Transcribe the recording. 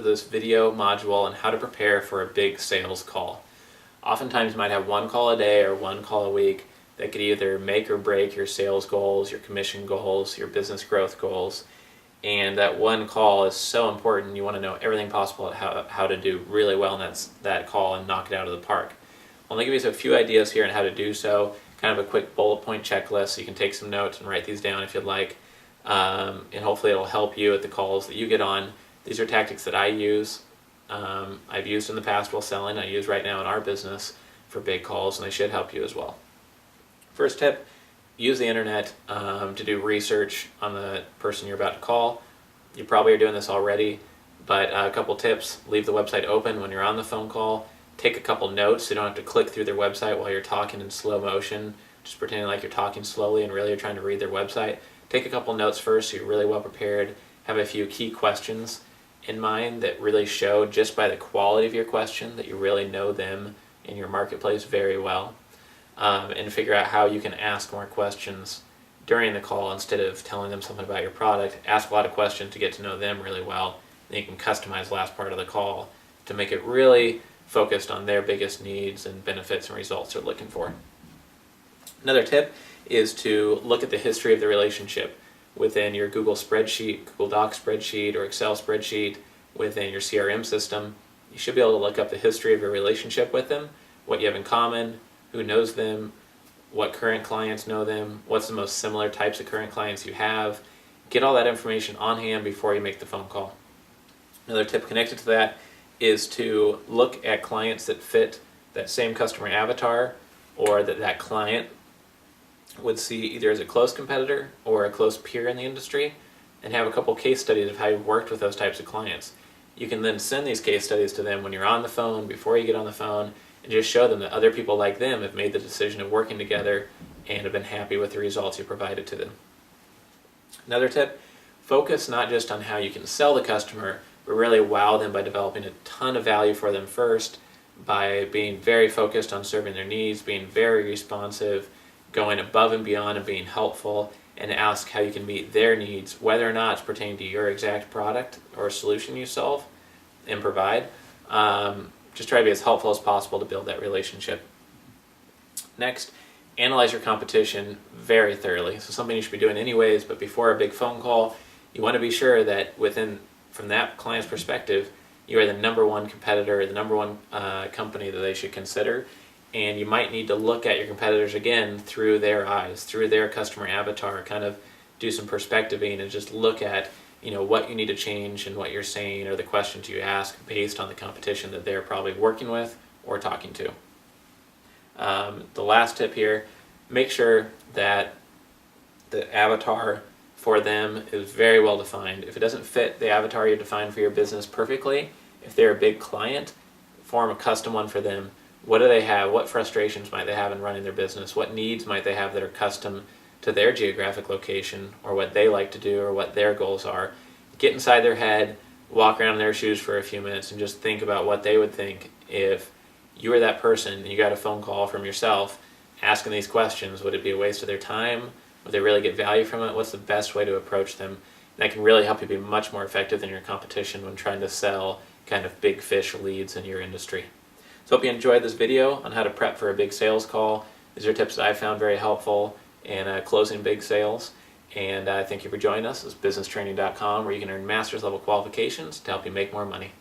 this video module on how to prepare for a big sales call. Oftentimes you might have one call a day or one call a week that could either make or break your sales goals, your commission goals, your business growth goals. And that one call is so important. You want to know everything possible at how to do really well in that call and knock it out of the park. I'm going to give you a few ideas here on how to do so, kind of a quick bullet point checklist so you can take some notes and write these down if you'd like. And hopefully it'll help you at the calls that you get on. These are tactics that I use. I've used in the past while selling. I use right now in our business for big calls, and they should help you as well. First tip, use the internet to do research on the person you're about to call. You probably are doing this already, but a couple tips: leave the website open when you're on the phone call. Take a couple notes so you don't have to click through their website while you're talking in slow motion, just pretending like you're talking slowly and really you're trying to read their website. Take a couple notes first so you're really well prepared. Have a few key questions in mind that really show, just by the quality of your question, that you really know them in your marketplace very well. And figure out how you can ask more questions during the call instead of telling them something about your product. Ask a lot of questions to get to know them really well. Then you can customize the last part of the call to make it really focused on their biggest needs and benefits and results they're looking for. Another tip is to look at the history of the relationship within your Google spreadsheet, Google Docs spreadsheet, or Excel spreadsheet, within your CRM system. You should be able to look up the history of your relationship with them, what you have in common, who knows them, what current clients know them, what's the most similar types of current clients you have. Get all that information on hand before you make the phone call. Another tip connected to that is to look at clients that fit that same customer avatar, or that client would see either as a close competitor or a close peer in the industry, and have a couple case studies of how you've worked with those types of clients. You can then send these case studies to them when you're on the phone, before you get on the phone, and just show them that other people like them have made the decision of working together and have been happy with the results you provided to them. Another tip, focus not just on how you can sell the customer, but really wow them by developing a ton of value for them first, by being very focused on serving their needs, being very responsive, going above and beyond and being helpful, and ask how you can meet their needs, whether or not it's pertaining to your exact product or solution you solve and provide. Just try to be as helpful as possible to build that relationship. Next, analyze your competition very thoroughly. So something you should be doing anyways, but before a big phone call, you want to be sure that from that client's perspective, you are the number one competitor, the number one company that they should consider. And you might need to look at your competitors again through their eyes, through their customer avatar, kind of do some perspectiving and just look at what you need to change and what you're saying, or the questions you ask based on the competition that they're probably working with or talking to. The last tip here, make sure that the avatar for them is very well defined. If it doesn't fit the avatar you defined for your business perfectly, if they're a big client, form a custom one for them. What do they have? What frustrations might they have in running their business? What needs might they have that are custom to their geographic location, or what they like to do, or what their goals are? Get inside their head, walk around in their shoes for a few minutes, and just think about what they would think if you were that person and you got a phone call from yourself asking these questions. Would it be a waste of their time? Would they really get value from it? What's the best way to approach them? And that can really help you be much more effective than your competition when trying to sell kind of big fish leads in your industry. So hope you enjoyed this video on how to prep for a big sales call. These are tips that I found very helpful in closing big sales. And thank you for joining us. This is businesstraining.com, where you can earn master's level qualifications to help you make more money.